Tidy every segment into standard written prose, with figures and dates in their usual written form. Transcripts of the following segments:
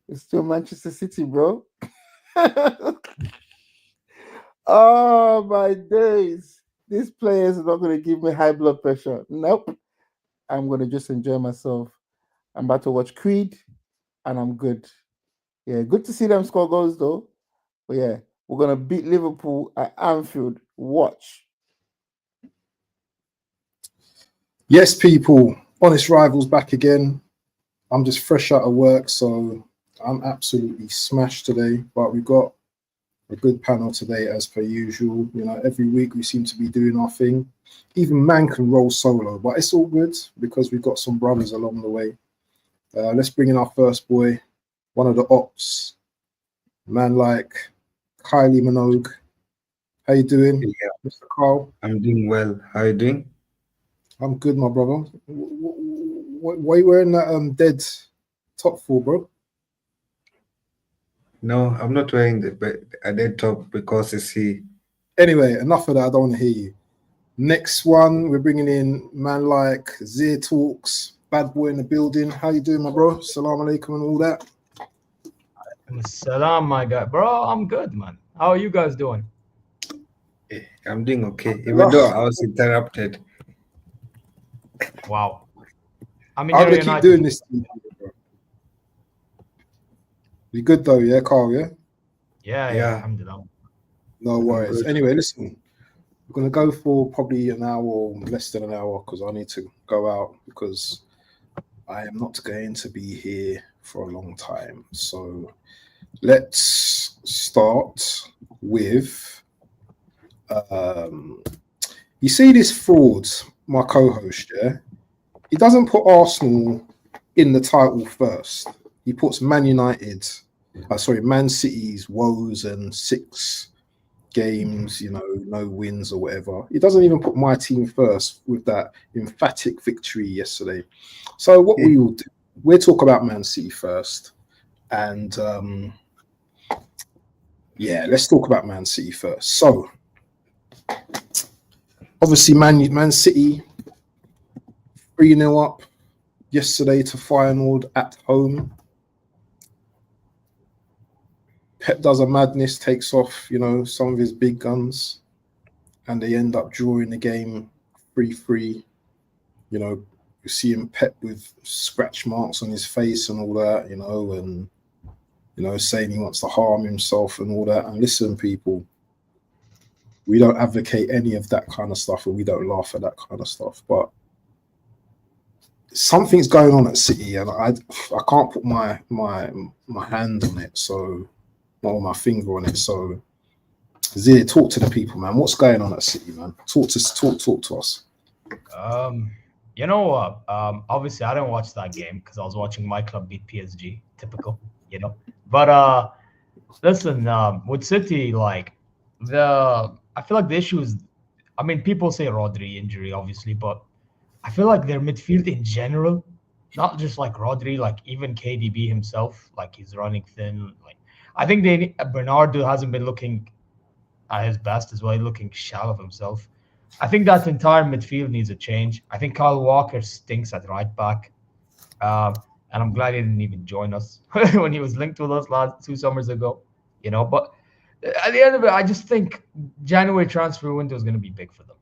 It's still Manchester City, bro. Oh my days. These players are not going to give me high blood pressure. Nope. I'm going to just enjoy myself. I'm about to watch Creed and I'm good. Yeah, good to see them score goals though. But yeah, we're going to beat Liverpool at Anfield. Watch. Yes, people. Honest Rivals back again. I'm just fresh out of work, so I'm absolutely smashed today. But we've got a good panel today, as per usual. You know, every week we seem to be doing our thing. Even man can roll solo, but it's all good because we've got some brothers along the way. Let's bring in our first boy, one of the ops, man like Kylie Minogue. How you doing, Yeah, Mr. Carl? I'm doing well. How are you doing? I'm good, my brother. Why are you wearing that dead top for, bro? No, I'm not wearing a dead top because you see, Anyway, enough of that. I don't want to hear you. Next one, we're bringing in man like Zir Talks, bad boy in the building. How you doing, my bro? Salam alaikum and all that. Salam, my guy. Bro, I'm good, man. How are you guys doing? I'm doing okay, even though Ugh, I was interrupted. Wow. I mean, I'm you're gonna keep United. doing this. Bro. You good though, yeah, Carl? Yeah, Yeah, Yeah, alhamdulillah. no I'm worries. good. Anyway, listen, we're gonna go for probably an hour or less than an hour because I need to go out because I am not going to be here for a long time. So let's start with you see this fraud, my co-host, yeah? He doesn't put Arsenal in the title first. He puts Man United, Man City's woes and 6 games, no wins or whatever. He doesn't even put my team first with that emphatic victory yesterday. So what we will do, we'll talk about Man City first. And let's talk about Man City first. So obviously Man City 3-0 up yesterday to Feyenoord at home. Pep does a madness, takes off, some of his big guns, and they end up drawing the game 3-3. You see him Pep with scratch marks on his face and all that, and saying he wants to harm himself and all that. And listen, people, we don't advocate any of that kind of stuff, and we don't laugh at that kind of stuff. But something's going on at City, and I can't put my hand on it, so or my finger on it. So Zia, talk to the people, man. What's going on at City, man? Talk to us. Um, you know what? Obviously, I didn't watch that game because I was watching my club beat PSG. Typical, you know. But listen, with City, like I feel like the issue is, I mean, people say Rodri injury, obviously, but I feel like their midfield in general, not just like Rodri, like even KDB himself, like he's running thin. Like I think Bernardo hasn't been looking at his best as well. He's looking shallow of himself. I think that entire midfield needs a change. I think Kyle Walker stinks at right back. And I'm glad he didn't even join us when he was linked with us last 2 summers ago. But at the end of it, I just think January transfer window is going to be big for them.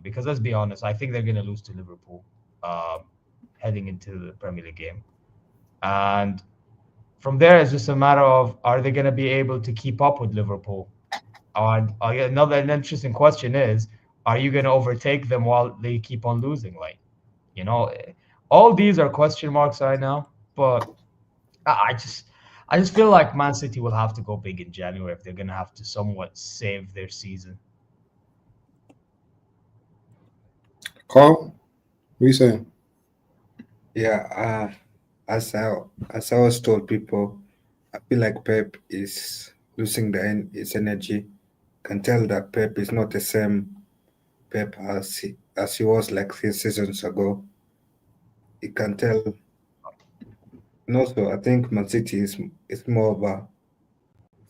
Because let's be honest, I think they're going to lose to Liverpool heading into the Premier League game. And from there, it's just a matter of are they going to be able to keep up with Liverpool? Another interesting question is, are you going to overtake them while they keep on losing? Like, you know, all these are question marks right now. But I just feel like Man City will have to go big in January if they're going to have to somewhat save their season. Carl, what are you saying? Yeah, as I was told, people, I feel like Pep is losing his energy. Can tell that Pep is not the same Pep as he was like 3 seasons ago. You can tell. And also, I think Man City is more of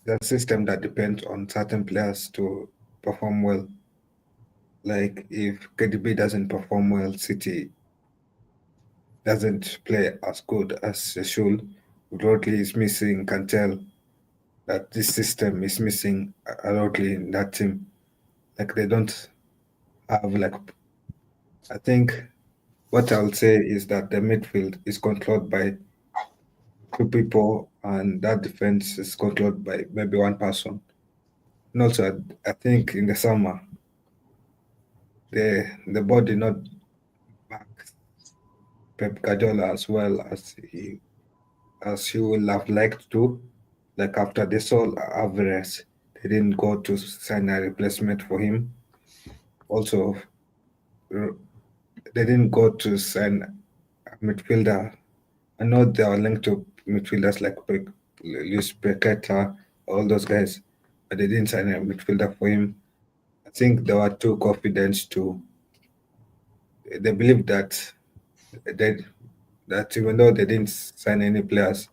a system that depends on certain players to perform well. Like if KDB doesn't perform well, City doesn't play as good as they should. Rodley is missing, can tell that this system is missing a Rodley in that team. Like they don't have like. I think what I'll say is that the midfield is controlled by two people, and that defense is controlled by maybe one person. And also, I think in the summer, the body not back Pep Guardiola as well as he would have liked to. Like after they sold Alvarez, they didn't go to sign a replacement for him. Also, they didn't go to sign a midfielder. I know they are linked to midfielders like Luis Paqueta, all those guys, but they didn't sign a midfielder for him. I think they were too confident to. They believe they, that even though they didn't sign any players,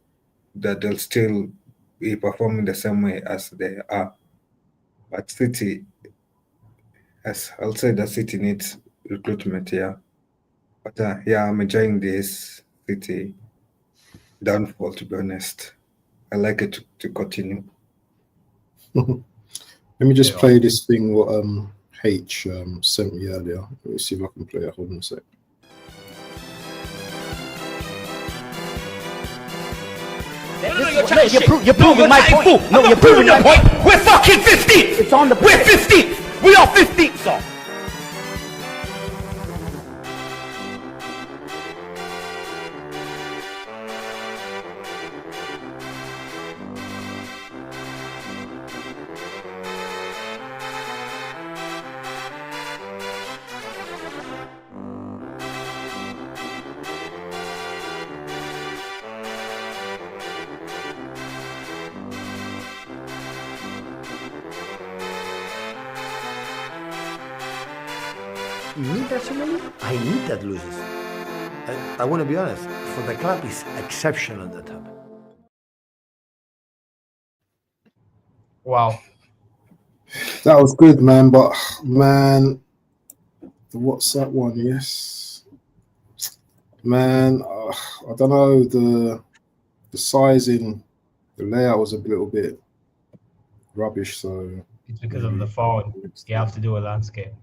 that they'll still be performing the same way as they are. But City, as I'll say, the City needs recruitment, yeah. But yeah, I'm enjoying this City downfall, to be honest. I like it to continue. Let me just Yeah. play this thing what H sent me earlier. Let me see if I can play it. Hold on a sec. You're proving my point. No, you're proving your point. We're fucking 15th. It's on the. We're 15th. We are 15th, sir. Me personally, I need that loses. I want to be honest, for the club is exceptional that happened. Wow. That was good, man. But man, what's that one? Yes, man. I don't know, the sizing, the layout was a little bit rubbish. So It's because of the phone. You have to do a landscape.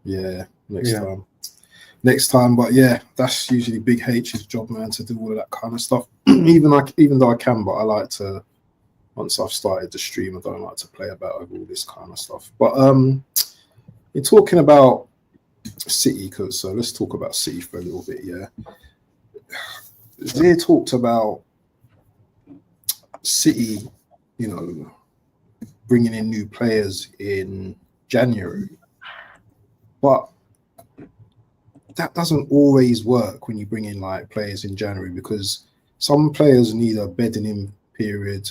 yeah, next time. But yeah, that's usually Big H's job, man, to do all of that kind of stuff. even though I can, but I like to. Once I've started the stream, I don't like to play about with all this kind of stuff. But you're talking about City, so let's talk about City for a little bit. Yeah, they talked about City, bringing in new players in January, but that doesn't always work when you bring in like players in January, because some players need a bedding in period,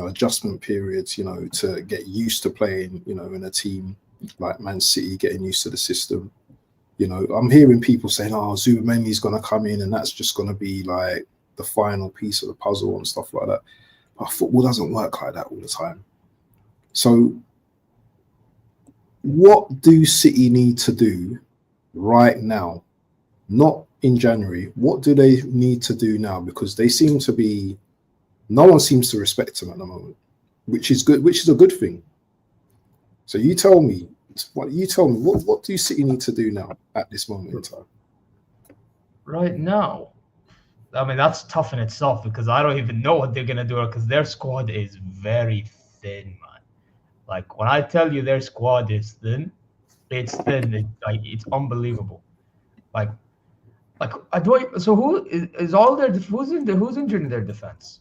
adjustment periods, to get used to playing, in a team like Man City, getting used to the system. I'm hearing people saying, "Oh, Zubameni's going to come in, and that's just going to be like the final piece of the puzzle and stuff like that." But football doesn't work like that all the time. So, what do City need to do right now? Not in January. What do they need to do now? Because they seem to be. No one seems to respect him at the moment, which is good. Which is a good thing. So you tell me. What do City need to do now at this moment in time? Right now, I mean, that's tough in itself, because I don't even know what they're gonna do, because their squad is very thin, man. Like when I tell you their squad is thin, it's thin. It's unbelievable. Like I don't. So who is all their? Who's injured in their defense?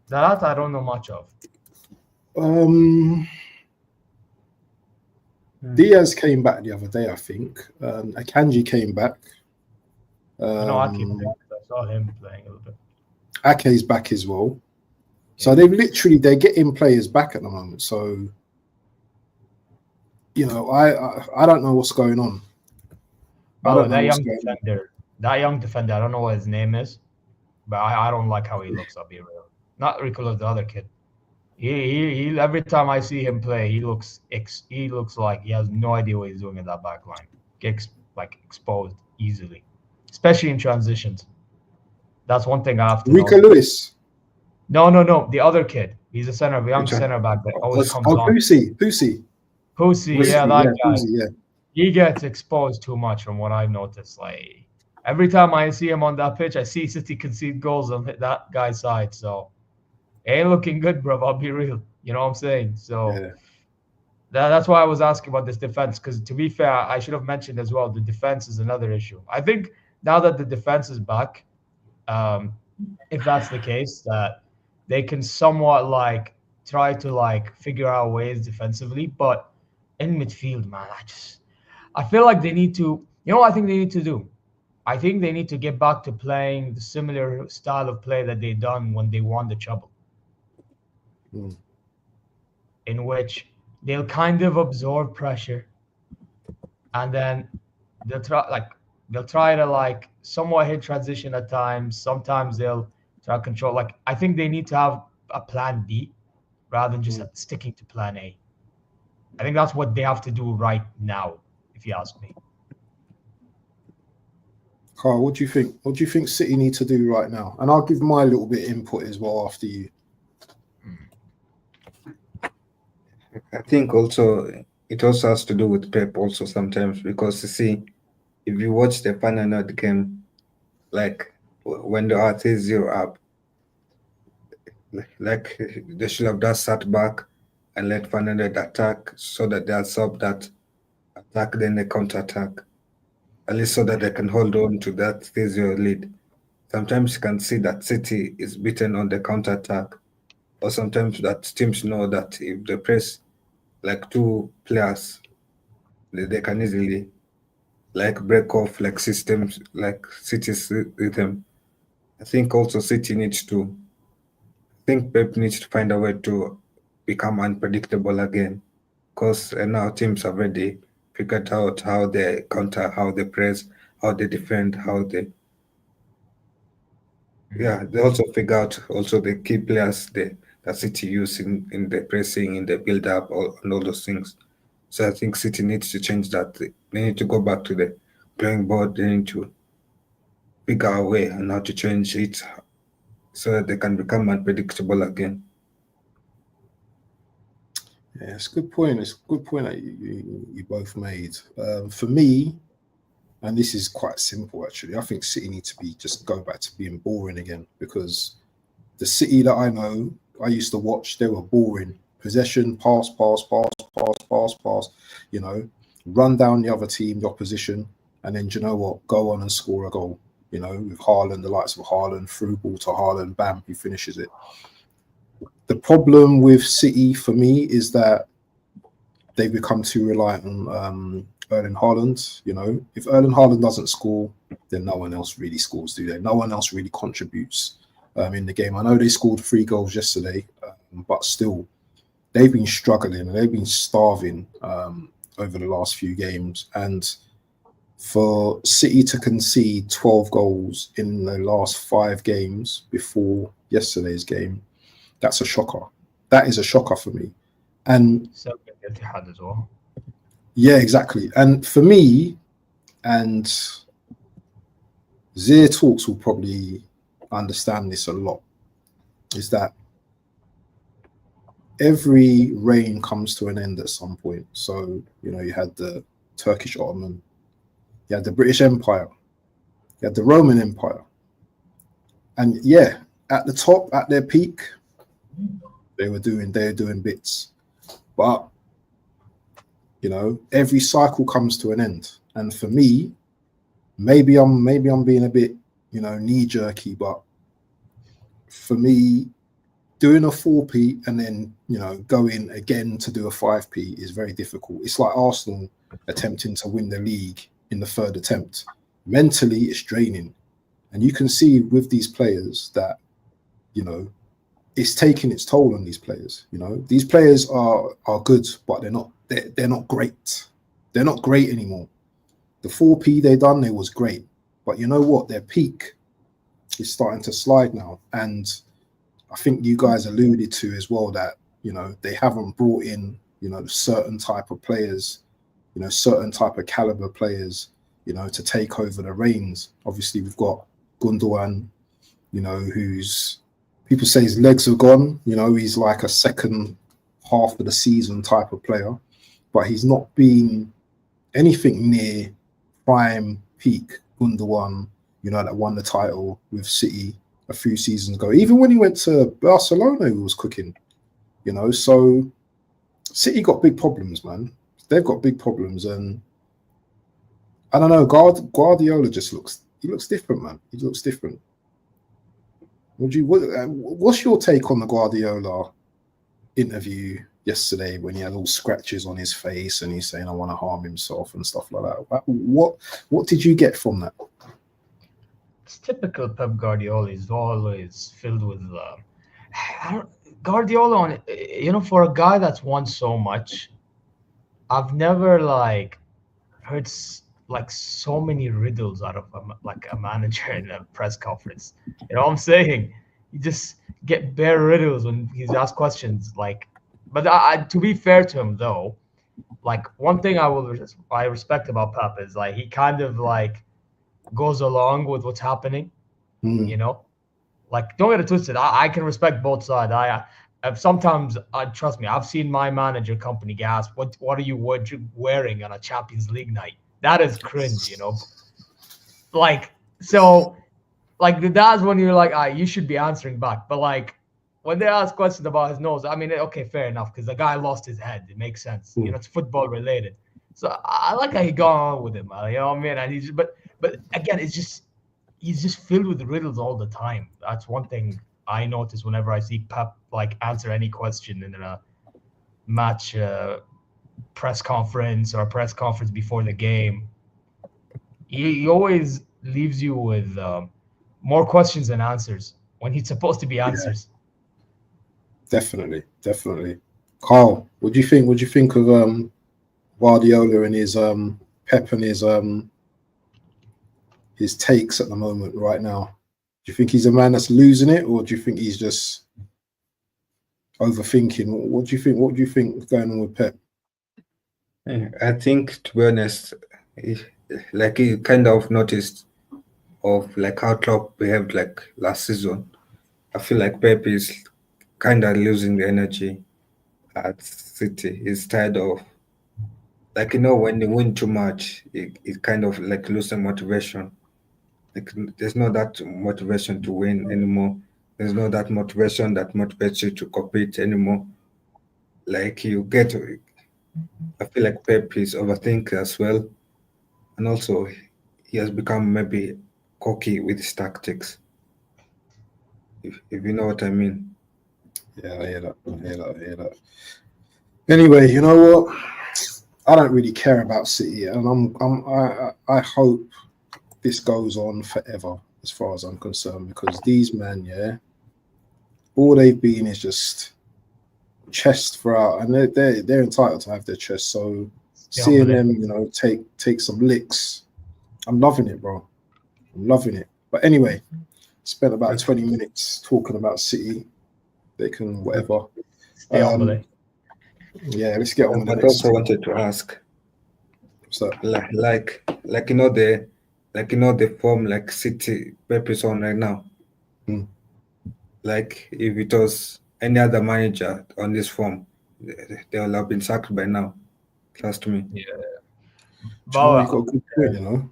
That I don't know much of. Diaz came back the other day, I think. Akanji came back. I know Ake playing, 'cause I saw him playing a little bit. Ake's back as well. So they're getting players back at the moment. So I don't know what's going on. That young defender, I don't know what his name is, but I don't like how he looks. I'll be real. Not Ricola, the other kid. He every time I see him play, he looks like he has no idea what he's doing in that back line. Gets exposed easily, especially in transitions. That's one thing I have to Rico know. Lewis. No. The other kid. He's a young Which one? center back that always comes on. Pussy. Pussy, Pussy, yeah, that guy. Pussy, yeah. He gets exposed too much from what I've noticed. Like every time I see him on that pitch, I see City concede goals on that guy's side. So it ain't looking good, bro. I'll be real. You know what I'm saying? So Yeah. that's why I was asking about this defense. Because to be fair, I should have mentioned as well, the defense is another issue. I think now that the defense is back, if that's the case, that they can somewhat like try to like figure out ways defensively. But in midfield, man, I feel like they need to, you know what I think they need to do? I think they need to get back to playing the similar style of play that they done when they won the treble, in which they'll kind of absorb pressure and then they'll try to like somewhat hit transition at times. Sometimes they'll try to control. Like I think they need to have a plan B rather than just sticking to plan A. I think that's what they have to do right now, if you ask me. Carl, what do you think? What do you think City need to do right now? And I'll give my little bit of input as well after you. I think also it also has to do with Pep also sometimes, because you see, if you watch the final game, like when they are 3-0 up, like they should have just sat back and let Fernandez attack so that they absorb that attack, then they counter attack, at least so that they can hold on to that 3-0 lead. Sometimes you can see that City is beaten on the counter attack, or sometimes that teams know that if they press like two players, they can easily like break off like systems like City's rhythm. I think also City needs to. I think Pep needs to find a way to become unpredictable again, because now teams have already figured out how they counter, how they press, how they defend, how they. Yeah, they also figure out also the key players that City use in the pressing, in the build up, and all those things. So I think City needs to change that. They need to go back to the playing board. They need to figure a way on how to change it so that they can become unpredictable again. Yeah, it's a good point. It's a good point that you both made. For me, and this is quite simple actually, I think City need to just go back to being boring again, because the City that I know, I used to watch, they were boring. Possession, pass, you know, run down the other team, the opposition, and then do you know what? Go on and score a goal. You know, with Haaland, the likes of Haaland, through ball to Haaland, bam, he finishes it. The problem with City for me is that they become too reliant on Erling Haaland. You know, if Erling Haaland doesn't score, then no one else really scores, do they? No one else really contributes in the game. I know they scored 3 goals yesterday, but still, they've been struggling and they've been starving over the last few games. And for City to concede 12 goals in the last 5 games before yesterday's game, that's a shocker. That is a shocker for me. And So Etihad as well. yeah, exactly. And for me, and Zir Talks will probably understand this a lot, is that every reign comes to an end at some point. So, you know, you had the Turkish Ottoman, you had the British Empire, you had the Roman Empire. And yeah, at the top, at their peak, they were doing bits. But, you know, every cycle comes to an end. And for me, maybe I'm being a bit, you know, knee-jerky, but for me, doing a 4p and then, you know, going again to do a 5p is very difficult. It's like Arsenal attempting to win the league in the 3rd attempt. Mentally, it's draining. And you can see with these players that, you know, it's taking its toll on these players. You know, these players are good, but they're not great. They're not great anymore. The 4p they done, it was great. But you know what? Their peak is starting to slide now. And I think you guys alluded to as well that, you know, they haven't brought in, you know, certain type of players, you know, certain type of caliber players, you know, to take over the reins. Obviously, we've got Gundogan, you know, who's people say his legs are gone. You know, he's like a second half of the season type of player, but he's not been anything near prime peak Gundogan, you know, that won the title with City a few seasons ago. Even when he went to Barcelona, he was cooking, you know. So City got big problems, man. They've got big problems, and I don't know. Guardiola just looks different, man. He looks different. What's your take on the Guardiola interview yesterday when he had all scratches on his face and he's saying I want to harm himself and stuff like that? What did you get from that? It's typical Pep Guardiola. He's always filled with Guardiola. For a guy that's won so much, I've never heard so many riddles out of a manager in a press conference. You know what I'm saying? You just get bare riddles when he's asked questions. But to be fair to him though, one thing I respect about Pep is he kind of goes along with what's happening. You know, don't get it twisted. I can respect both sides. Sometimes, trust me, I've seen my manager company gasp, what are you wearing on a Champions League night? That is cringe, you know. That's when you're you should be answering back. But when they ask questions about his nose, I mean, okay, fair enough, because the guy lost his head. It makes sense. You know, it's football related. So I like how he got on with him. You know what I mean? And but again, he's just filled with riddles all the time. That's one thing I notice whenever I see Pep answer any question in a match press conference or a press conference before the game. He always leaves you with more questions than answers when he's supposed to be answers. Yeah. Definitely. Carl, what do you think? What do you think of Guardiola and his Pep and his takes at the moment right now? Do you think he's a man that's losing it, or do you think he's just overthinking? What do you think? What do you think is going on with Pep? I think, to be honest, he kind of noticed of how Klopp behaved last season. I feel like Pep is kind of losing the energy at City. He's tired of when they win too much, it kind of losing motivation. There's not that motivation to win anymore. There's not that motivation that motivates you to compete anymore. I feel like Pep is overthinking as well, and also he has become maybe cocky with his tactics. If you know what I mean. Yeah, I hear that. Anyway, you know what? I don't really care about City, and I hope this goes on forever, as far as I'm concerned, because these men, all they've been is just chest throughout, and they're entitled to have their chest. So seeing them, you know, take some licks, I'm loving it, bro. I'm loving it. But anyway, spent about 20 minutes talking about City. They can whatever. Yeah, let's get on with I also wanted to ask. So the form City Pep is on right now. If it was any other manager on this form, they will have been sacked by now. Trust me. Yeah. You've got a good point, you know.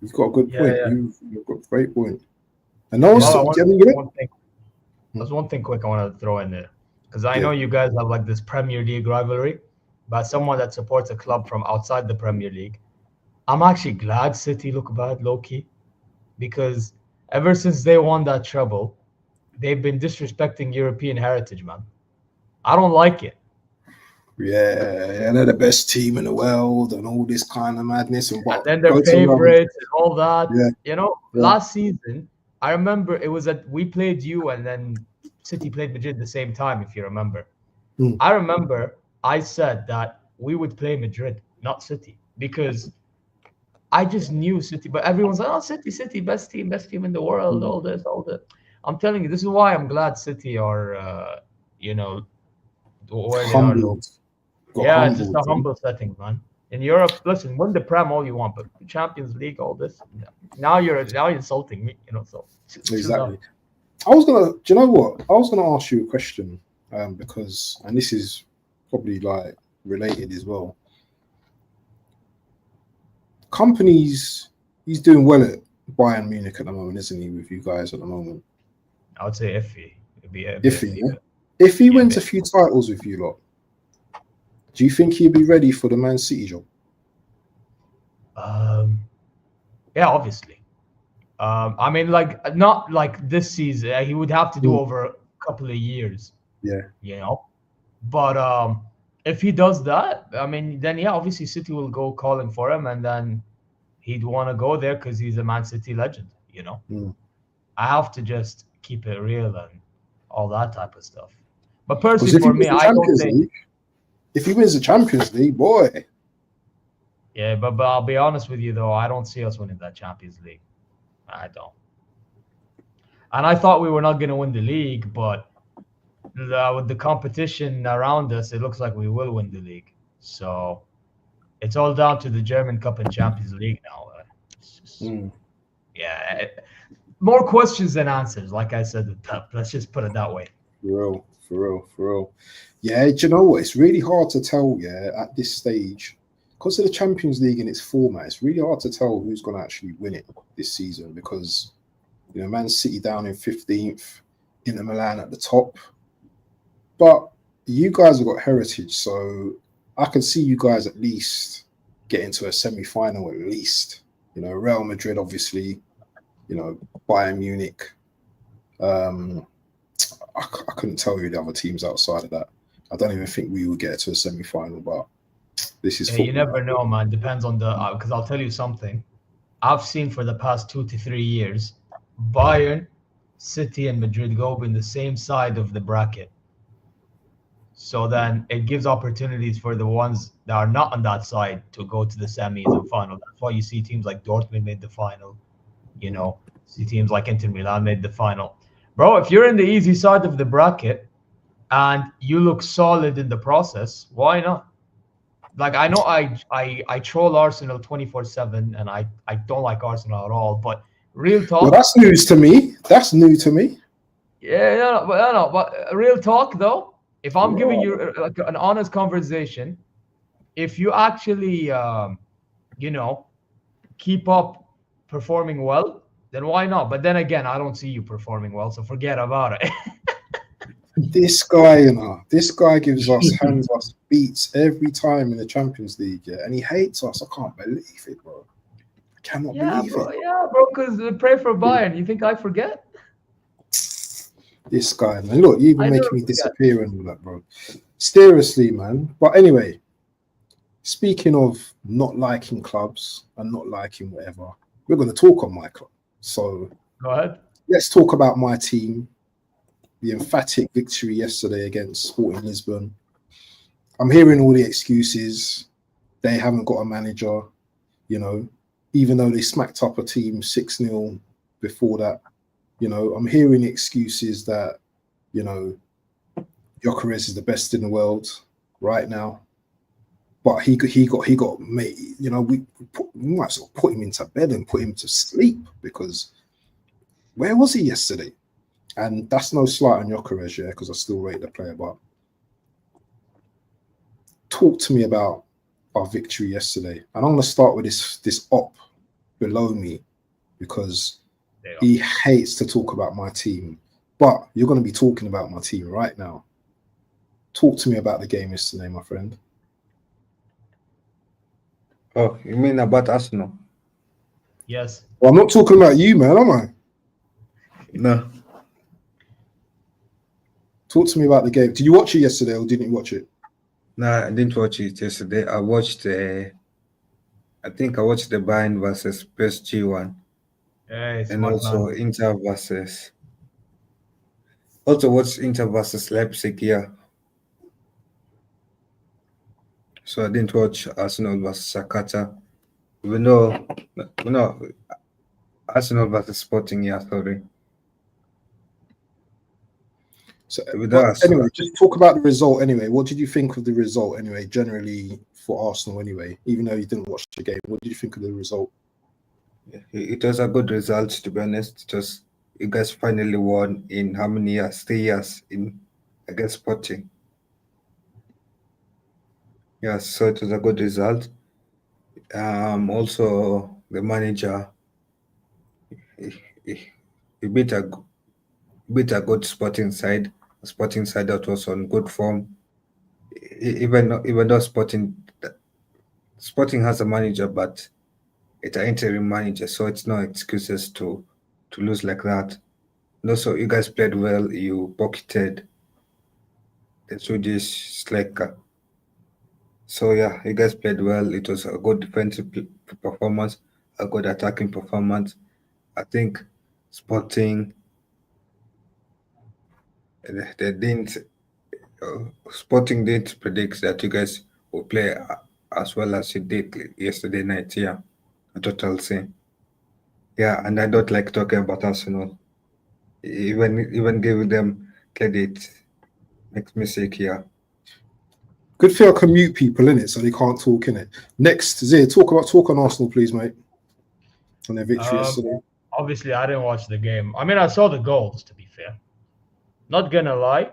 You've got a good point. Yeah. You've got a great point. And also, there's one thing quick I want to throw in there, because I know you guys have this Premier League rivalry, but someone that supports a club from outside the Premier League, I'm actually glad City look bad, low-key, because ever since they won that treble, they've been disrespecting European heritage, man. I don't like it. Yeah, they're the best team in the world and all this kind of madness. And then they're favorites and all that. Yeah. You know, last season, I remember it was we played you and then City played Madrid at the same time, if you remember. I remember I said that we would play Madrid, not City, because I just knew City. But everyone's like, oh, City, best team in the world, all this. I'm telling you, this is why I'm glad City are, where they are. Yeah, it's just a humble setting, man. In Europe, listen, win the Prem all you want, but Champions League, all this. Now you're insulting me, you know. So exactly. I was gonna. Do you know what? I was gonna ask you a question because, and this is probably like related as well. Companies, he's doing well at Bayern Munich at the moment, isn't he? With you guys at the moment, I would say iffy. It'd be iffy. iffy. Yeah? If he Yeah, wins a few titles with you lot, do you think he'd be ready for the Man City job? Yeah, obviously. I mean, like not like this season. He would have to do over a couple of years. Yeah. You know, but if he does that, I mean, then yeah, obviously City will go calling for him, and then he'd want to go there because he's a Man City legend. You know, I have to just keep it real and all that type of stuff. But personally, for me, I don't think. If he wins the Champions League, boy. Yeah, but I'll be honest with you though, I don't see us winning that Champions League. I don't. And I thought we were not going to win the league, but with the competition around us, it looks like we will win the league. So it's all down to the German Cup and Champions League now. Yeah, more questions than answers. Like I said, let's just put it that way. For real. Yeah, do you know what? It's really hard to tell, at this stage. Because of the Champions League and its format, it's really hard to tell who's going to actually win it this season because, Man City down in 15th, Inter Milan at the top. But you guys have got heritage, so I can see you guys at least get into a semi-final at least. Real Madrid, obviously, Bayern Munich. I couldn't tell you the other teams outside of that. I don't even think we will get to a semi-final, but this is you never know, man. Depends on the because I'll tell you something. I've seen for the past 2 to 3 years, Bayern, City, and Madrid go in the same side of the bracket. So then it gives opportunities for the ones that are not on that side to go to the semis and final. That's why you see teams like Dortmund made the final. See teams like Inter Milan made the final. Bro, if you're in the easy side of the bracket and you look solid in the process, why not? Like, I know I troll Arsenal 24/7 and I don't like Arsenal at all, but real talk. Well, that's news to me. That's new to me. Yeah, but real talk though, if I'm giving you like an honest conversation, if you actually keep up performing well, then why not? But then again, I don't see you performing well, so forget about it. This guy gives us hands us beats every time in the Champions League, and he hates us. I can't believe it, bro. I cannot believe it. Yeah, bro, because pray for Bayern. You think I forget? This guy, man. Look, you even making me disappear and all that, bro. Seriously, man. But anyway, speaking of not liking clubs and not liking whatever, we're going to talk on my club. So go ahead. Let's talk about my team. The emphatic victory yesterday against Sporting Lisbon. I'm hearing all the excuses. They haven't got a manager, even though they smacked up a team 6-0 before that. I'm hearing excuses that, Gyökeres is the best in the world right now. But he got made, we might as well put him into bed and put him to sleep because where was he yesterday? And that's no slight on Gyökeres, because I still rate the player. But talk to me about our victory yesterday. And I'm going to start with this op below me because he hates to talk about my team. But you're going to be talking about my team right now. Talk to me about the game yesterday, my friend. Oh, you mean about Arsenal? Yes. Well, I'm not talking about you, man, am I? No. Talk to me about the game. Did you watch it yesterday or didn't you watch it? No, I didn't watch it yesterday. I watched I think I watched the Bayern versus PSG one. And also Inter versus Leipzig, yeah. So I didn't watch Arsenal versus Sakata. We know Arsenal versus Sporting, yeah, sorry. So anyway, just talk about the result anyway. What did you think of the result anyway, generally for Arsenal anyway, even though you didn't watch the game? What did you think of the result? It was a good result, to be honest. you guys finally won in how many years? 3 years in against Sporting. Yes, so it was a good result. Also the manager he, he beat a good Sporting side. A Sporting side that was on good form. Even though Sporting has a manager, but it's an interim manager, so it's no excuses to lose like that. And also, you guys played well. You pocketed the Swedish striker. So yeah, you guys played well. It was a good defensive performance, a good attacking performance. I think Sporting they didn't Sporting didn't predict that you guys will play as well as you did yesterday night. Yeah, a total sin. Yeah, and I don't like talking about Arsenal. Even giving them credit makes me sick. Yeah. Good thing I can mute people in it so they can't talk in it. Next, Zia, talk on Arsenal, please, mate. On their victory yesterday. Obviously, I didn't watch the game. I mean, I saw the goals. To be fair, not gonna lie.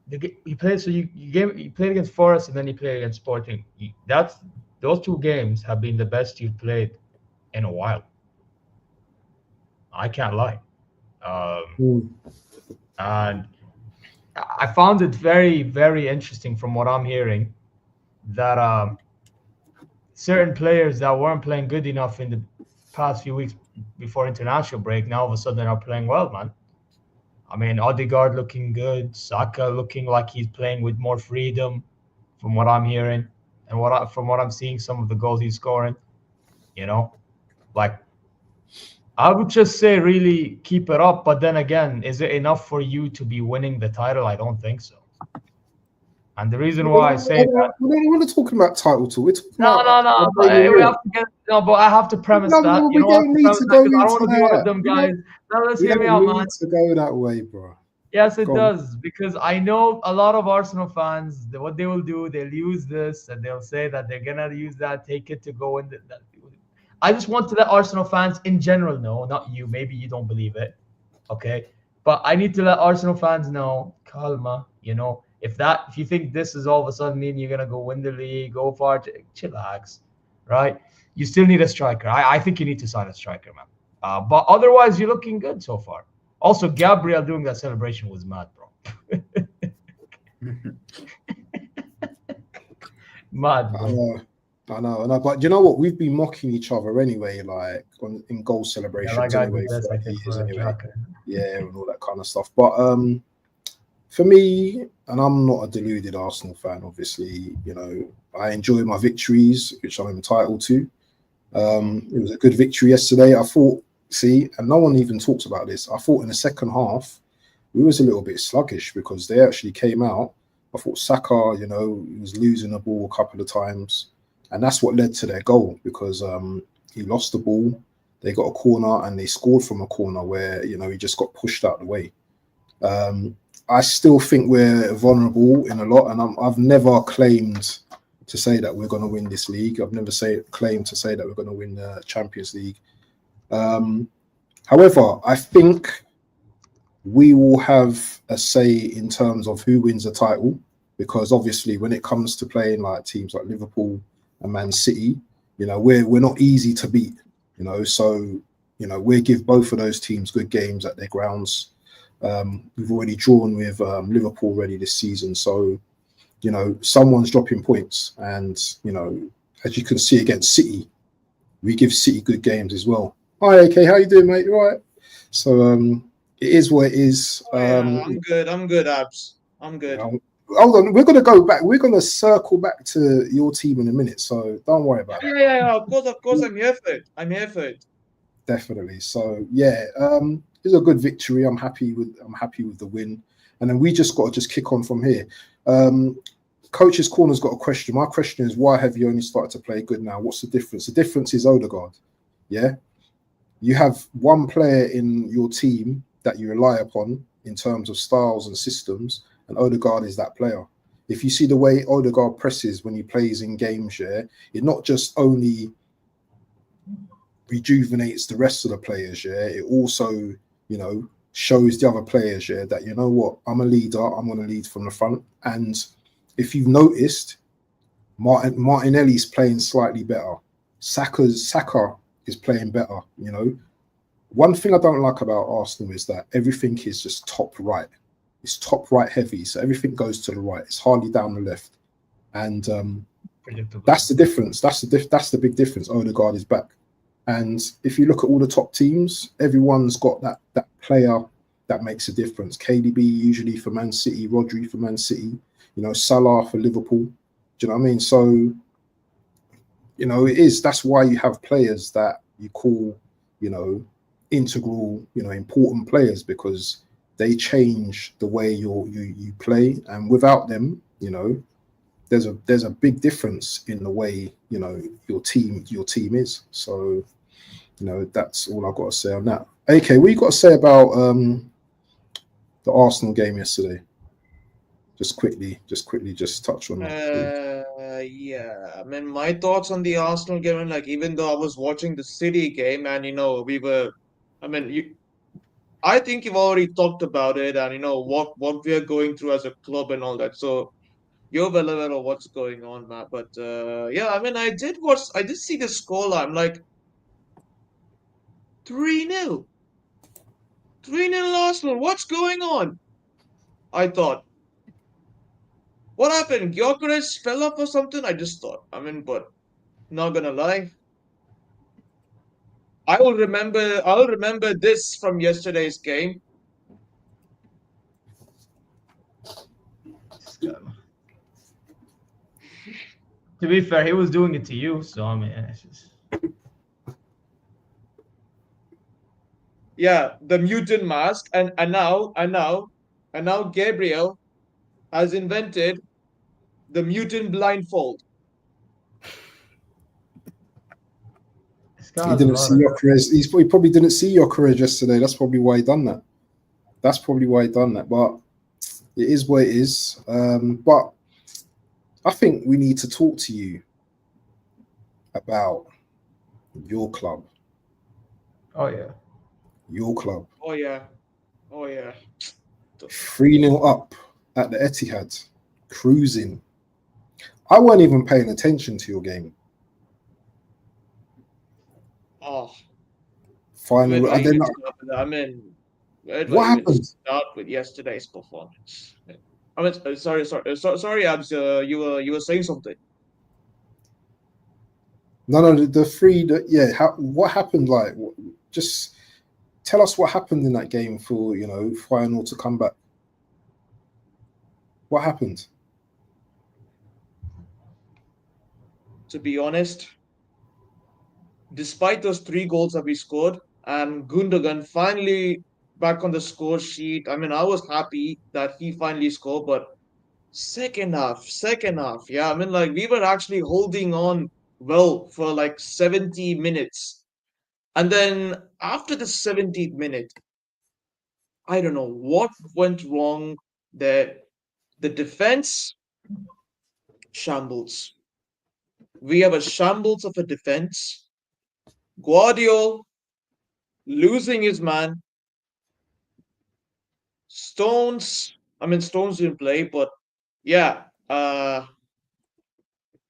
You played you played against Forest and then you played against Sporting. Those two games have been the best you've played in a while. I can't lie. And I found it very, very interesting from what I'm hearing that certain players that weren't playing good enough in the past few weeks before international break now all of a sudden are playing well, man. I mean, Odegaard looking good, Saka looking like he's playing with more freedom, from what I'm hearing, and from what I'm seeing, some of the goals he's scoring. You know, like I would just say, really keep it up. But then again, is it enough for you to be winning the title? I don't think so. And the reason why I say that, we're not talking about title talk. We're talking no. But we have to get but I have to premise that. We don't need to go into I don't want to be one of that. them guys. Now let's hear me We out, don't man. need to go that way, bro. Yes, it does, because I know a lot of Arsenal fans. What they will do, they'll use this and they'll say that they're gonna use that, take it to go in. I just want to let Arsenal fans in general know, not you. Maybe you don't believe it, okay? But I need to let Arsenal fans know, calma. You know, if you think this is all of a sudden mean you're gonna go win the league, go far, chillax, right? You still need a striker. I think you need to sign a striker, man. But otherwise, you're looking good so far. Also, Gabriel doing that celebration was mad, bro. Mad, bro. I know. But you know what? We've been mocking each other anyway, like in goal celebrations anyway. Yeah, and all that kind of stuff. But for me, and I'm not a deluded Arsenal fan, obviously, you know, I enjoy my victories, which I'm entitled to. It was a good victory yesterday. I thought, and no one even talks about this. I thought in the second half, we was a little bit sluggish because they actually came out. I thought Saka, you know, he was losing the ball a couple of times. And that's what led to their goal because he lost the ball. They got a corner and they scored from a corner where, you know, he just got pushed out of the way. I still think we're vulnerable in a lot. And I've never claimed to say that we're going to win this league. I've never claimed to say that we're going to win the Champions League. However, I think we will have a say in terms of who wins the title, because obviously when it comes to playing like teams like Liverpool and Man City, you know, we're not easy to beat, you know, so, you know, we give both of those teams good games at their grounds. We've already drawn with Liverpool already this season, so, you know, someone's dropping points, and, you know, as you can see against City, we give City good games as well. Hi, AK, how you doing, mate? You all right? So it is what it is. I'm good, Abs. I'm good. Hold on, we're going to go back. We're going to circle back to your team in a minute, so don't worry about it. Yeah, of course, I'm here for it. Definitely. So yeah, it's a good victory. I'm happy with the win, and then we just got to kick on from here. Coach's Corner's got a question. My question is, why have you only started to play good now? What's the difference? The difference is Odegaard. Yeah, you have one player in your team that you rely upon in terms of styles and systems, and Odegaard is that player. If you see the way Odegaard presses when he plays in games, yeah, it not just only rejuvenates the rest of the players. Yeah, it also, you know, shows the other players, yeah, that, you know what, I'm a leader. I'm going to lead from the front. And if you've noticed, Martinelli's playing slightly better. Saka is playing better. You know, one thing I don't like about Arsenal is that everything is just top right. It's top right heavy, so everything goes to the right. It's hardly down the left, and that's the difference. That's the big difference. Odegaard is back, and if you look at all the top teams, everyone's got that player that makes a difference. KDB usually for Man City, Rodri for Man City, you know, Salah for Liverpool. Do you know what I mean? So, you know, that's why you have players that you call, you know, integral, you know, important players, because they change the way you play, and without them, you know, there's a big difference in the way, you know, your team is. So, you know, that's all I've got to say on that. AK, what you got to say about the Arsenal game yesterday? Just quickly touch on that. Yeah, I mean, my thoughts on the Arsenal game, and like, even though I was watching the City game, and you know, I think you've already talked about it, and you know what we are going through as a club and all that. So you're well aware of what's going on, Matt. But yeah, I mean, I did see the score. I'm like 3-0, 3-0 Arsenal. What's going on? I thought, what happened? Gyökeres fell off or something? I just thought. I mean, but not gonna lie. I'll remember this from yesterday's game. To be fair, he was doing it to you, so I mean, it's just... Yeah, the mutant mask, and now Gabriel has invented the mutant blindfold. He didn't see Gyökeres. He probably didn't see Gyökeres yesterday. That's probably why he done that. But it is what it is. But I think we need to talk to you about your club. Oh yeah. Your club. Oh yeah. 3-0 up at the Etihad, cruising. I weren't even paying attention to your game. Oh. Finally, what happened? Start with yesterday's performance. I mean, sorry, Abs. You were saying something. No, the three. What happened? Like, just tell us what happened in that game for, you know, final to come back. What happened? To be honest, despite those 3 goals that we scored and Gundogan finally back on the score sheet, I mean, I was happy that he finally scored, but second half, yeah, I mean, like, we were actually holding on well for like 70 minutes. And then after the 70th minute, I don't know what went wrong there. The defense shambles. We have a shambles of a defense. Guardiola losing his man. Stones didn't play, but yeah,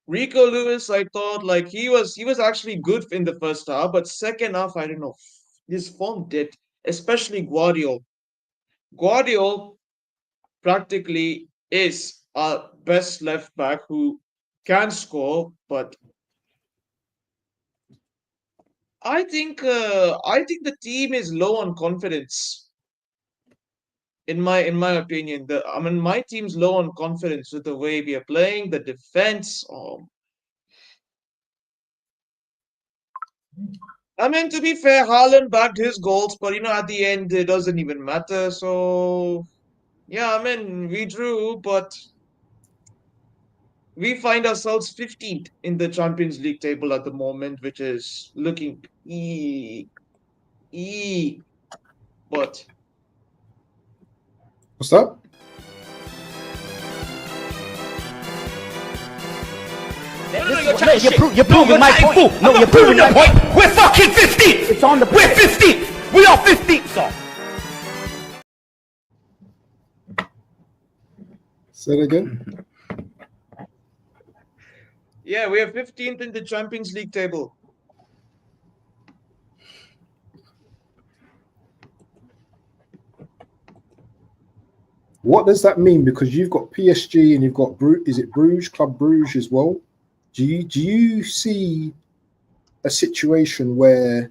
Rico Lewis, I thought like he was actually good in the first half, but second half, I don't know, his form dipped, especially Guardiola. Guardiola practically is our best left back who can score, but I think the team is low on confidence. In my opinion, my team's low on confidence with the way we are playing, the defense. I mean, to be fair, Haaland bagged his goals, but you know, at the end, it doesn't even matter. So, yeah, I mean, we drew, but we find ourselves 15th in the Champions League table at the moment, which is looking but What's that? You're proving my point. No, you're proving your point. We're fucking 15th. It's on the We're 15th. We are 15th, sir. Say that again. Yeah, we are 15th in the Champions League table. What does that mean? Because you've got PSG and you've got Bruges, Club Bruges as well. Do you see a situation where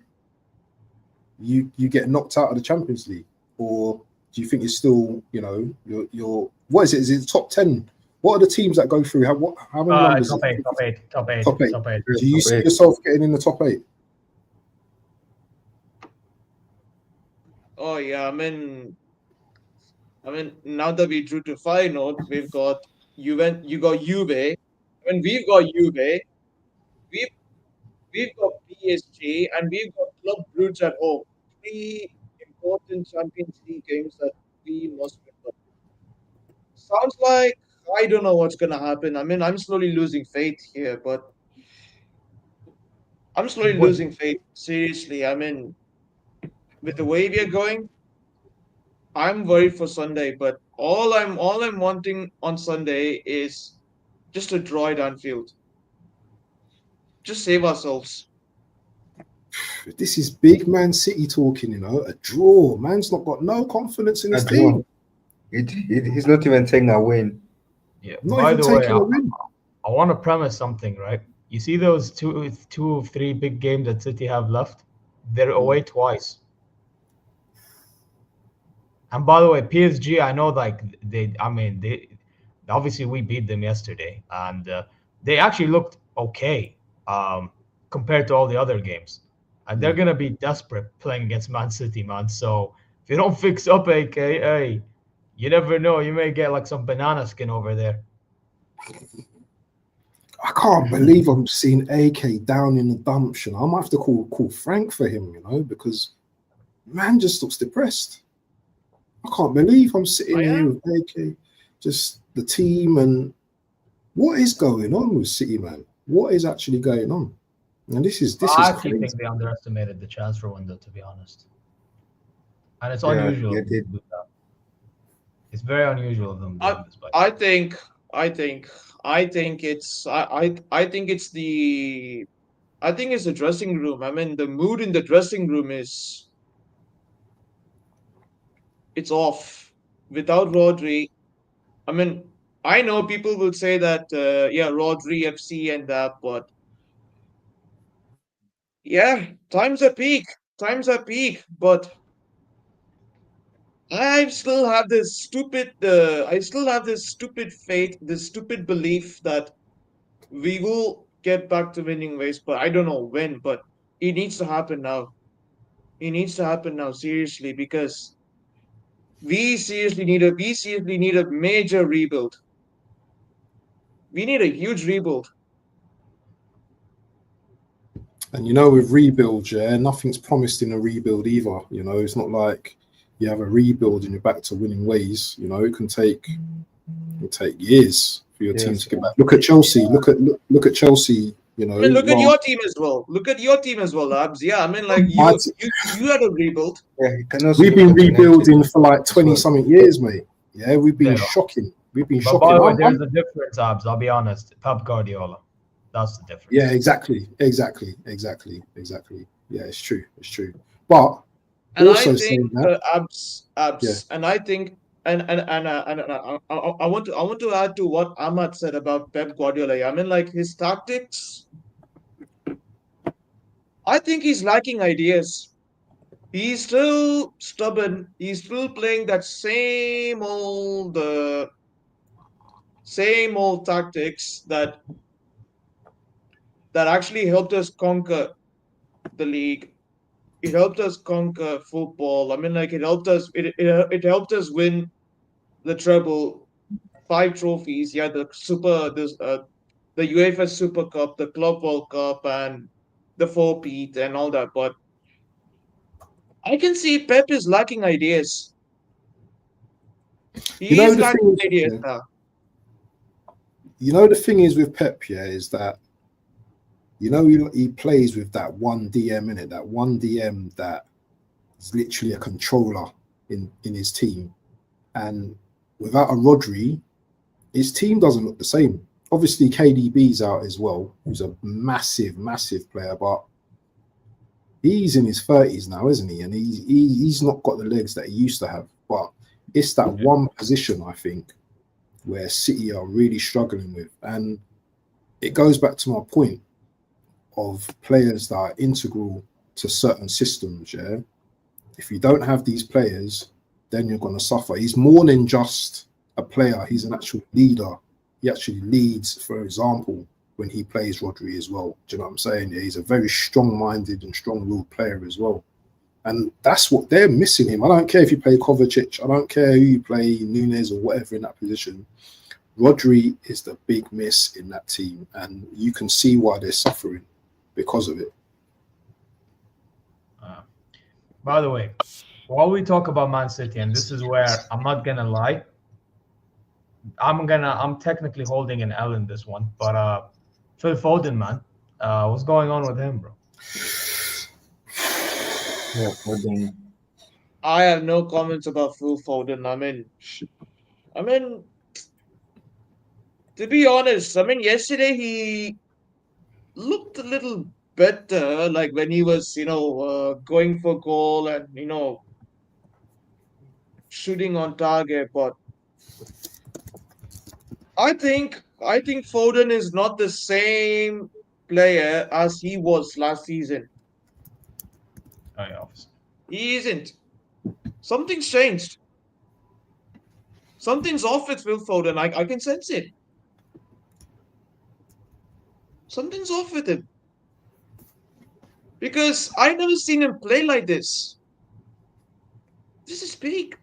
you get knocked out of the Champions League, or do you think you're still, you're what is it? Is it the top 10? What are the teams that go through? How many numbers? Top eight. Top eight. Do you see yourself getting in the top 8? Oh yeah, I mean, now that we drew to final, we've got you got Juve. I mean, we've got Juve. We've got PSG, and we've got Club Brugge at home. 3 important Champions League games that we must win. Sounds like I don't know what's gonna happen. I mean, I'm slowly losing faith here, but I'm slowly losing faith. Seriously, I mean, with the way we are going, I'm worried for Sunday. But all I'm wanting on Sunday is just a draw at Anfield. Just save ourselves. This is big Man City talking, a draw. Man's not got no confidence in his team. He's not even taking a win. Yeah. Not By even the way, taking a win. I want to premise something, right? You see those two of 3 big games that City have left? They're away twice. And by the way, PSG, I know they obviously we beat them yesterday, and they actually looked okay compared to all the other games. And they're gonna be desperate playing against Man City, man. So if you don't fix up, AKA, you never know. You may get like some banana skin over there. I can't believe I'm seeing AK down in the dumps. I might have to call Frank for him, because man just looks depressed. I can't believe I'm sitting here with AK, just the team, and what is going on with City, man? What is actually going on? And this is I crazy. actually think they underestimated the transfer window, to be honest. And it's unusual. They did. It's very unusual of them doing this. I think it's the dressing room. I mean, the mood in the dressing room it's off. Without Rodri, I mean, I know people will say that Rodri FC and that, but yeah, times are peak. But I still have this stupid faith, this stupid belief that we will get back to winning ways, but I don't know when, but it needs to happen now. Seriously, because we seriously need a major rebuild. We need a huge rebuild. And with rebuild, nothing's promised in a rebuild either. It's not like you have a rebuild and you're back to winning ways. It can take years for your team to get back. Look at Chelsea. Look at Chelsea. I mean, look at your team as well. Labs. Yeah, I mean, like you had a rebuild. Yeah, we've been rebuilding for like 20-something years, mate. Yeah, we've been shocking. But by the way, there's a difference, Abs. I'll be honest. Pep Guardiola. That's the difference. Yeah, exactly. Yeah, it's true. But and also I think Abs, yeah. and I think and I want to add to what Ahmad said about Pep Guardiola. I mean, like his tactics. I think he's lacking ideas. He's still stubborn. He's still playing that same old tactics that actually helped us conquer the league. It helped us conquer football. I mean, like it helped us win the treble, 5 trophies. Yeah, the UEFA Super Cup, the Club World Cup, and the 4-peat and all that. But I can see Pep is lacking ideas. He's lacking ideas now. The thing is with Pep, is that You know, he plays with that one DM in it, that one DM that is literally a controller in his team. And without a Rodri, his team doesn't look the same. Obviously, KDB's out as well, who's a massive, massive player, but he's in his 30s now, isn't he? And he's not got the legs that he used to have. But it's that one position, I think, where City are really struggling with. And it goes back to my point of players that are integral to certain systems, yeah? If you don't have these players, then you're going to suffer. He's more than just a player. He's an actual leader. He actually leads, for example, when he plays Rodri as well. Do you know what I'm saying? Yeah, he's a very strong-minded and strong-willed player as well. And that's what they're missing him. I don't care if you play Kovacic. I don't care who you play, Nunes or whatever in that position. Rodri is the big miss in that team. And you can see why they're suffering because of it. By the way, while we talk about Man City, and this is where I'm not going to lie, I'm technically holding an L in this one, but Phil Foden, man, what's going on with him, bro? Yeah, Foden. I have no comments about Phil Foden. I mean, to be honest, yesterday he looked a little better, like when he was, going for goal and, shooting on target. But I think Foden is not the same player as he was last season. Oh, yeah, obviously. He isn't. Something's changed. Something's off with Phil Foden. I can sense it. Something's off with him. Because I never seen him play like this. This is big.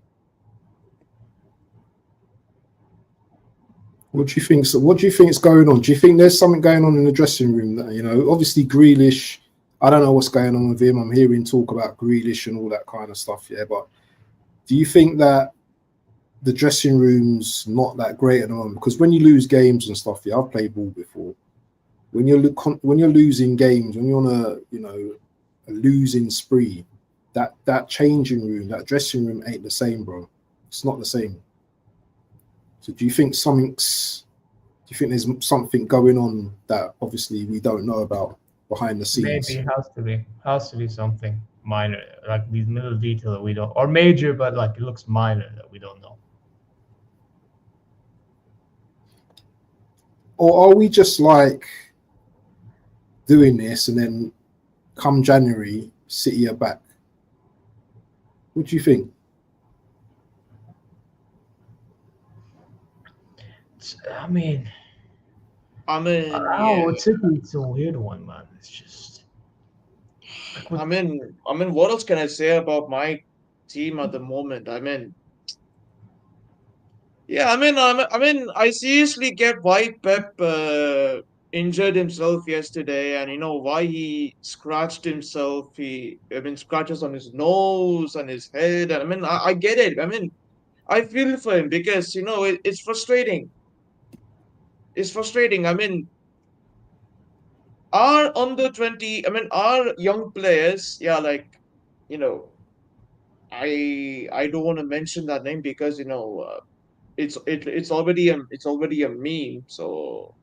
What do you think? What do you think is going on? Do you think there's something going on in the dressing room that, obviously Grealish, I don't know what's going on with him. I'm hearing talk about Grealish and all that kind of stuff, yeah. But do you think that the dressing room's not that great at the moment? Because when you lose games and stuff, yeah, I've played ball before. When you're losing games, when you're on a losing spree, that changing room, that dressing room ain't the same, bro. It's not the same. So do you think there's something going on that obviously we don't know about behind the scenes? Maybe it has to be something minor, like these little details that we don't, or major, but like it looks minor that we don't know. Or are we just like doing this and then come January, City are back? What do you think? I mean, yeah. It's a weird one, man. It's just. What else can I say about my team at the moment? I seriously get why Pep injured himself yesterday, and why he scratched himself. Scratches on his nose and his head. And I get it. I feel for him because it's frustrating. It's frustrating. Our under 20. Our young players. Yeah, I don't want to mention that name because it's already a meme. So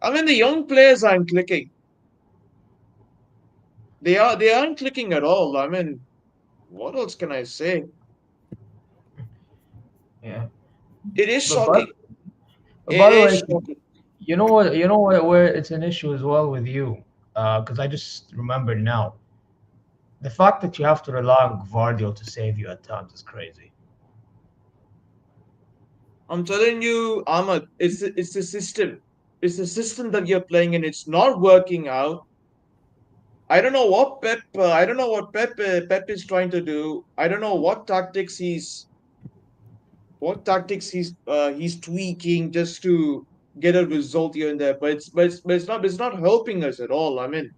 the young players aren't clicking. They aren't clicking at all. What else can I say? Yeah. It is shocking. By the way, you know what, where it's an issue as well with you, because I just remembered now. The fact that you have to rely on Gvardiol to save you at times is crazy. I'm telling you, Ahmad, it's the system. It's the system that you're playing, and it's not working out. I don't know what Pep is trying to do. I don't know what tactics he's tweaking just to get a result here and there. But it's not helping us at all. I'm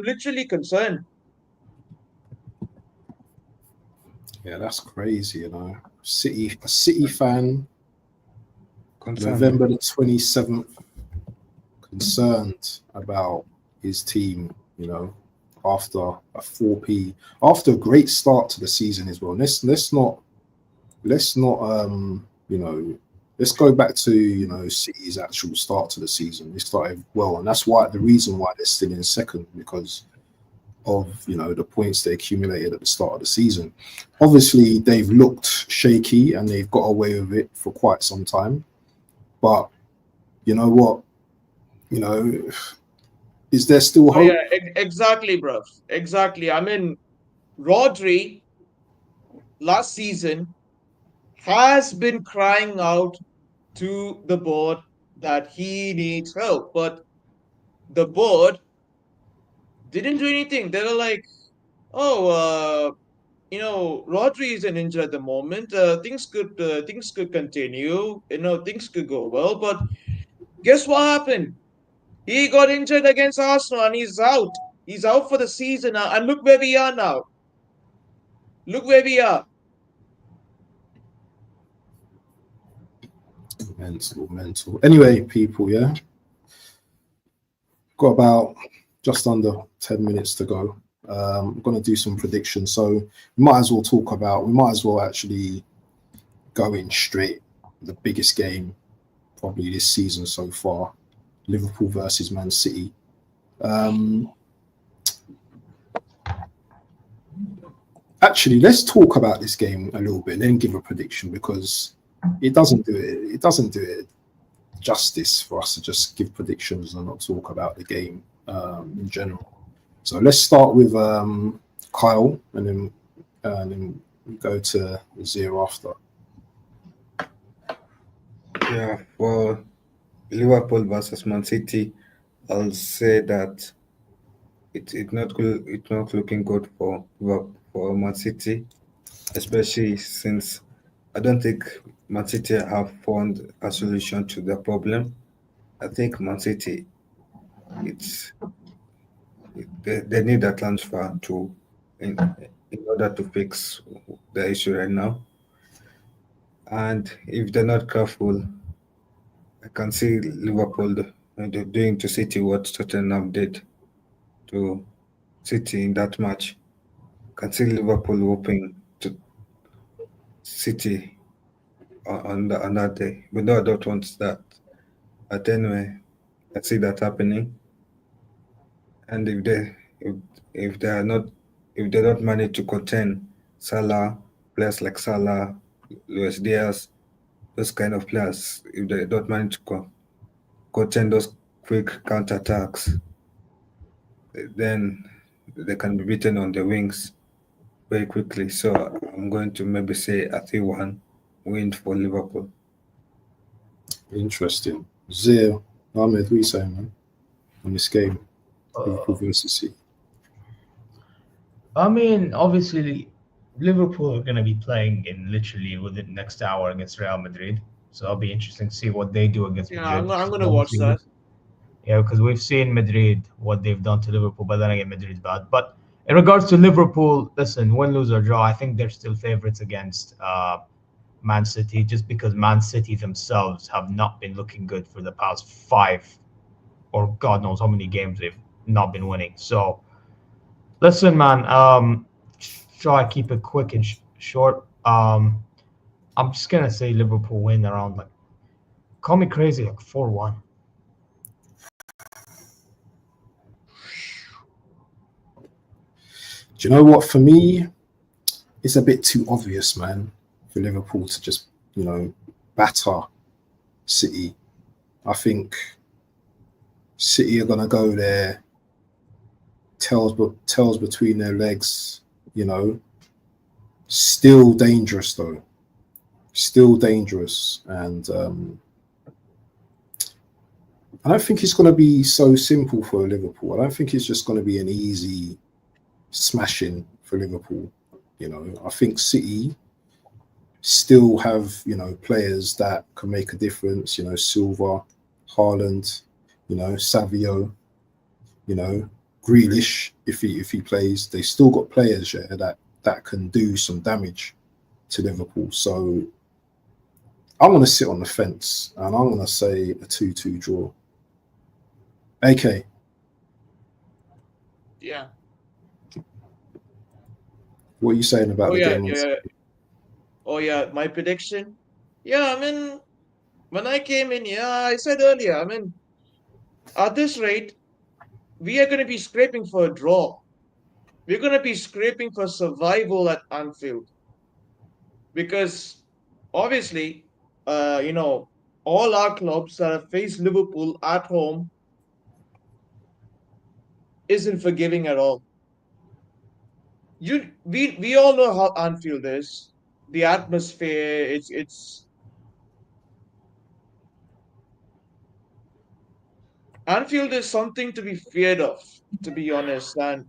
literally concerned. Yeah, that's crazy, A City fan November the 27th, concerned about his team, after a 4p, after a great start to the season as well. Let's not let's go back to City's actual start to the season. They started well, and that's the reason why they're still in second, because of the points they accumulated at the start of the season. Obviously, they've looked shaky and they've got away with it for quite some time. But you know what? Is there still hope? Yeah, exactly, bro. Exactly. I mean, Rodri last season has been crying out to the board that he needs help, but the board didn't do anything. They were like, "Oh, Rodri is an injured at the moment. Things could continue. Things could go well." But guess what happened? He got injured against Arsenal and he's out. He's out for the season now. And look where we are now. Look where we are. Mental. Anyway, people, yeah, got about just under 10 minutes to go. I'm going to do some predictions, so we might as well actually go in straight. The biggest game probably this season so far, Liverpool versus Man City. Actually, let's talk about this game a little bit and then give a prediction, because it doesn't do it justice for us to just give predictions and not talk about the game in general. So let's start with Kyle, and then we go to Zero after. Yeah, for Liverpool versus Man City, I'll say that it's not looking good for Man City, especially since I don't think Man City have found a solution to the problem. I think Man City, they need a transfer in order to fix the issue right now. And if they're not careful, I can see Liverpool doing to City what Tottenham did to City in that match. I can see Liverpool whooping to City on that day. But no, I don't want that. But anyway, I see that happening. And if they don't manage to contain Salah, players like Salah, Luis Diaz, those kind of players, if they don't manage to contain those quick counter-attacks, then they can be beaten on the wings very quickly. So I'm going to maybe say a 3-1 win for Liverpool. Interesting. Zero. Ahmed, what are you saying, man, on this game? Liverpool versus City. I mean, obviously, Liverpool are going to be playing in literally within the next hour against Real Madrid. So it'll be interesting to see what they do against Madrid. I'm going to watch that. Yeah, because we've seen Madrid, what they've done to Liverpool, but then again, Madrid's bad. But in regards to Liverpool, listen, win, lose, or draw, I think they're still favorites against Man City, just because Man City themselves have not been looking good for the past 5 or God knows how many games they've not been winning. So, listen, man, try to keep it quick and short. I'm just going to say Liverpool win around, call me crazy, 4-1. Do you know what? For me, it's a bit too obvious, man, for Liverpool to just, batter City. I think City are going to go there, tails between their legs, still dangerous, though. Still dangerous. And I don't think it's going to be so simple for Liverpool. I don't think it's just going to be an easy smashing for Liverpool. I think City still have players that can make a difference. Silva, Haaland, Savio, Grealish. If he plays, they still got players that can do some damage to Liverpool. So I'm going to sit on the fence and I'm going to say a 2-2 draw. AK. Yeah. What are you saying about the game? Oh yeah, my prediction. Yeah, I mean, when I came in, yeah, I said earlier, I mean, at this rate, we are going to be scraping for a draw. We're going to be scraping for survival at Anfield because obviously, all our clubs that have faced Liverpool at home isn't forgiving at all. We all know how Anfield is. The atmosphere, it's Anfield is something to be feared of, to be honest. And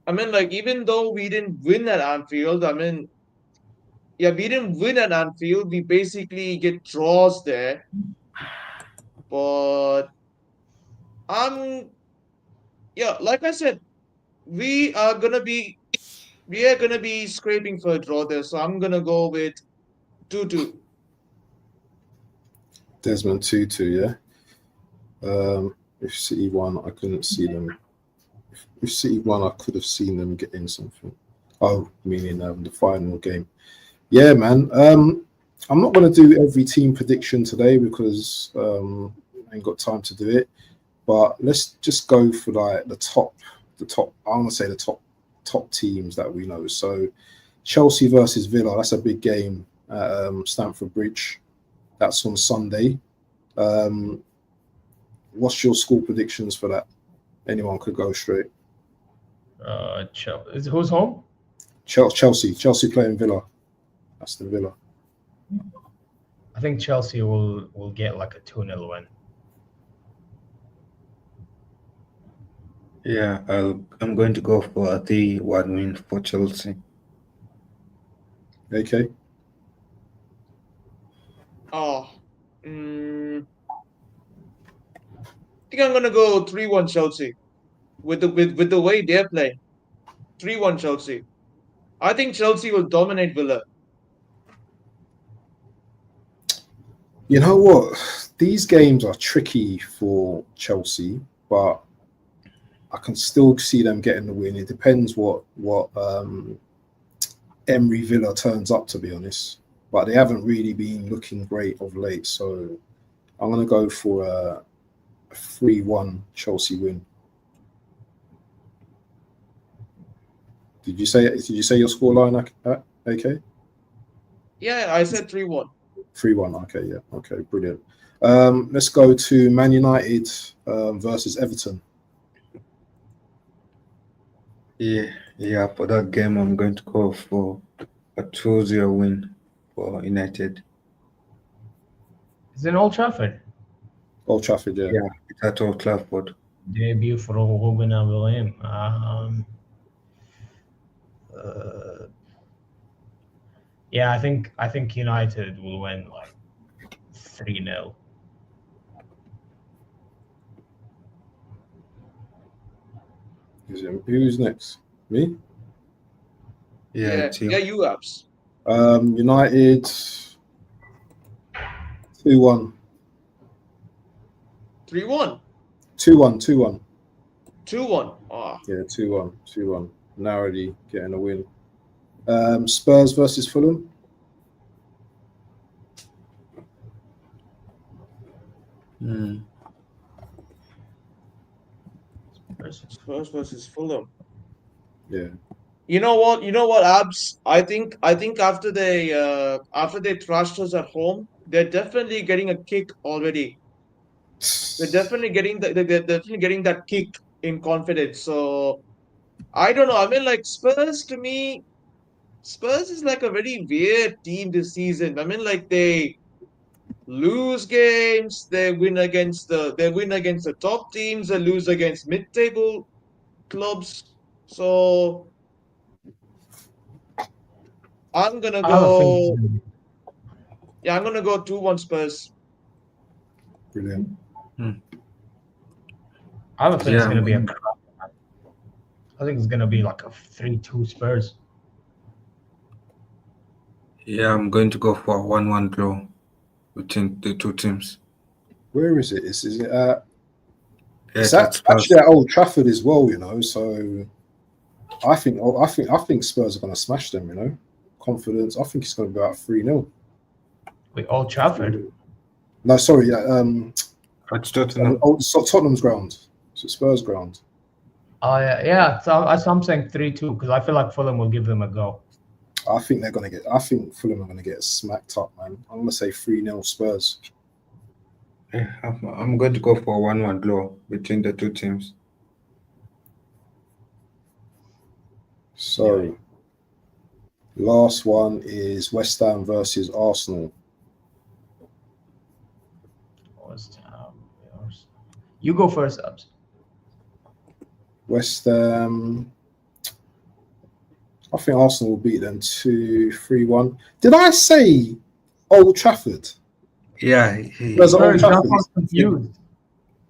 I mean, like, even though we didn't win at Anfield, I mean, yeah, we didn't win at Anfield. We basically get draws there. But yeah, like I said, we are gonna be we are gonna be scraping for a draw there. So I'm gonna go with 2-2. Desmond 2-2, yeah. If City won, I couldn't see them. If City won, I could have seen them getting something. Oh, meaning the final game. Yeah, man. I'm not going to do every team prediction today because I ain't got time to do it. But let's just go for like the top. I want to say the top teams that we know. So Chelsea versus Villa. That's a big game at Stamford Bridge. That's on Sunday. What's your score predictions for that? Anyone could go straight. Who's home? Chelsea playing Villa. Aston Villa. I think Chelsea will get like a 2-0 win. Yeah, I'm going to go for a 3-1 win for Chelsea. AK. Oh, I think I'm gonna go 3-1 Chelsea with the way they're playing. 3-1 Chelsea. I think Chelsea will dominate Villa. You know what? These games are tricky for Chelsea, but I can still see them getting the win. It depends what Emery Villa turns up, to be honest. But they haven't really been looking great of late, so I'm going to go for a 3-1 Chelsea win. Did you say your scoreline, AK? Yeah, I said 3-1. 3-1. Okay, yeah. Okay, brilliant. Let's go to Man United versus Everton. Yeah. For that game, I'm going to go for a 2-0 win for United. Is it Old Trafford? Old Trafford, yeah. Yeah, it's at Old Trafford. Debut for Ruben Amorim. Yeah, I think United will win like 3-0. Who's next? Me? Yeah, you apps. United 2-1. 3-1. 2-1. 2-1. Oh. Yeah, 2-1. Narrowly getting a win. Spurs versus Fulham. Spurs versus Fulham. Yeah. You know what, Abs? I think after they thrashed us at home, they're definitely getting a kick already. They're definitely getting that kick in confidence. So I don't know. I mean, like Spurs to me, Spurs is like a very weird team this season. I mean, like they lose games, they win against the top teams, they lose against mid-table clubs. So I'm gonna I have a go. feeling. Yeah, I'm gonna go 2-1 Spurs. Brilliant. I have a feeling it's Yeah, gonna be a crap. I think it's gonna be like a 3-2 Spurs. Yeah, I'm going to go for a 1-1 draw. between the two teams. Where is it? Is it Yeah, it's that's actually at Old Trafford as well, you know. So I think Spurs are going to smash them, you know. Confidence. I think it's going to be about 3-0. Wait, Old Trafford. No, sorry. It's Tottenham. Tottenham's ground. So Spurs ground. Oh yeah. So I'm saying 3-2 because I feel like Fulham will give them a go. I think Fulham are going to get smacked up, man. I'm going to say 3-0 Spurs. Yeah, I'm going to go for 1-1 draw between the two teams. So, last one is West Ham versus Arsenal. West Ham. You go first, Abs. West Ham. I think Arsenal will beat them 2-3-1. Did I say Old Trafford? Yeah, Where's Old Trafford? I was confused.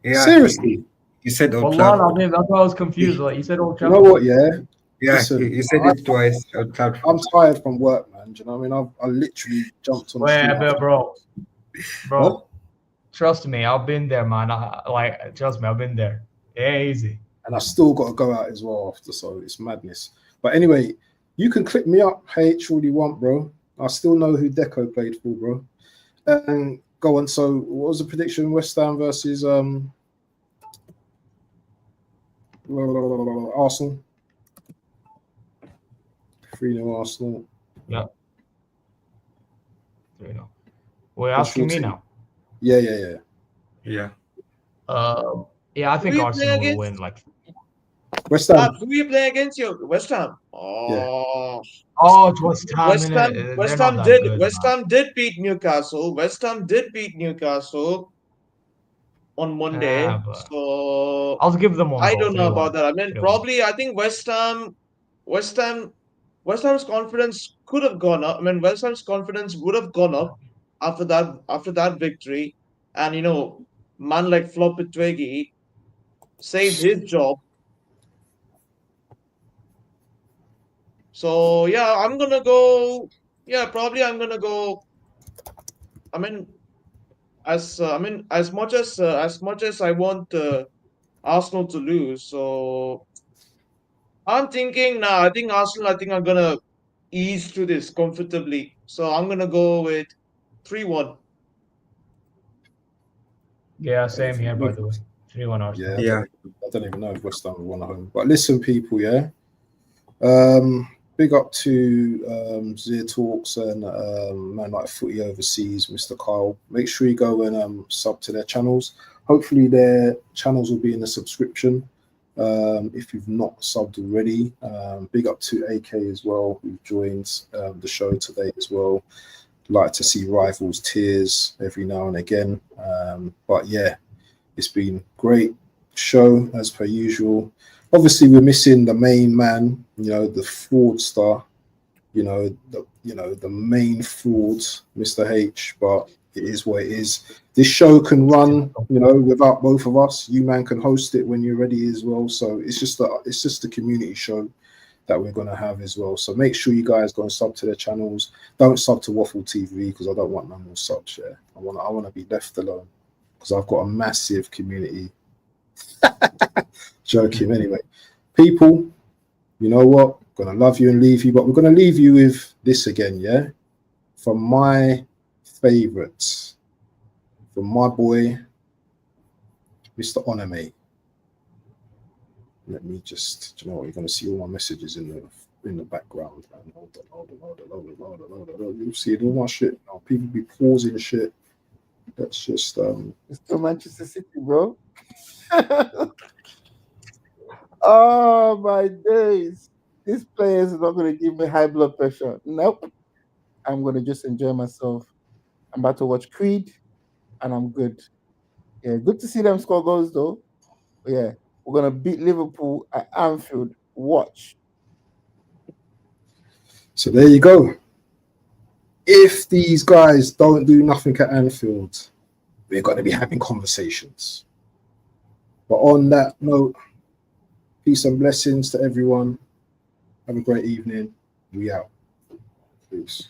yeah. Seriously? He said Old Wallah, Trafford. I mean, that's why I was confused. Like you said Old You Trafford. know what? Yeah. Yeah, Listen, he said it twice. Old Trafford. I'm tired from work, man. Do you know what I mean? I literally jumped on the street. Wait, bro. What? Trust me, I've been there, man. Trust me, I've been there. Yeah, easy. And I still got to go out as well after, so it's madness. But anyway, you can click me up, H, all you want, bro. I still know who Deco played for, bro. And go on. So, what was the prediction? West Ham versus Arsenal. 3-0 Arsenal. Yeah. 3-0. We're asking me now. Yeah. Yeah. Yeah, I think Who you Arsenal play will win. Like, West Ham. Who you play against? You West Ham. Oh, it's West Ham. Innit? They're not that good, West man. Ham did beat Newcastle. West Ham did beat Newcastle on Monday. Yeah, but So I'll give them one I goal. don't know 3-1. about that. I mean, 3-1. probably I think West Ham's confidence could have gone up. I mean, West Ham's confidence would have gone up after that victory, and you know, man like Floppy Twiggy saved his job. So yeah, I'm gonna go. Yeah, probably I'm gonna go. I mean, as much as I want Arsenal to lose, so I'm thinking now. I think Arsenal. I think I'm gonna ease through this comfortably. So I'm gonna go with 3-1. Yeah, same here, by the way. 3-1 Arsenal. Yeah, I don't even know if West Ham will won at home. But listen, people, yeah. Big up to Zia Talks and Man Like Footy Overseas, Mr. Kyle. Make sure you go and sub to their channels. Hopefully their channels will be in the subscription. If you've not subbed already, big up to AK as well, who joined the show today as well. Like to see rivals tears every now and again. But yeah, it's been great show as per usual. Obviously, we're missing the main man, you know, the fraudster, the main fraud, Mr. H. But it is what it is. This show can run, without both of us. You man can host it when you're ready as well. So it's just a community show that we're gonna have as well. So make sure you guys go and sub to their channels. Don't sub to Waffle TV because I don't want no more subs. Yeah, I want to be left alone because I've got a massive community. Joking. Anyway, people, you know what? I'm gonna love you and leave you, but we're gonna leave you with this again, yeah? From my favorites, from my boy, Mr. Oname. Let me just, do you know what? You're gonna see all my messages in the background. Man. Hold on. You'll see all my shit. Now. People be pausing shit. That's just It's still Manchester City, bro. Oh my days. These players are not going to give me high blood pressure. Nope. I'm going to just enjoy myself. I'm about to watch Creed and I'm good. Yeah, good to see them score goals though. But yeah, we're going to beat Liverpool at Anfield. Watch. So there you go. If these guys don't do nothing at Anfield, we're going to be having conversations. But on that note, peace and blessings to everyone. Have a great evening. We out. Peace.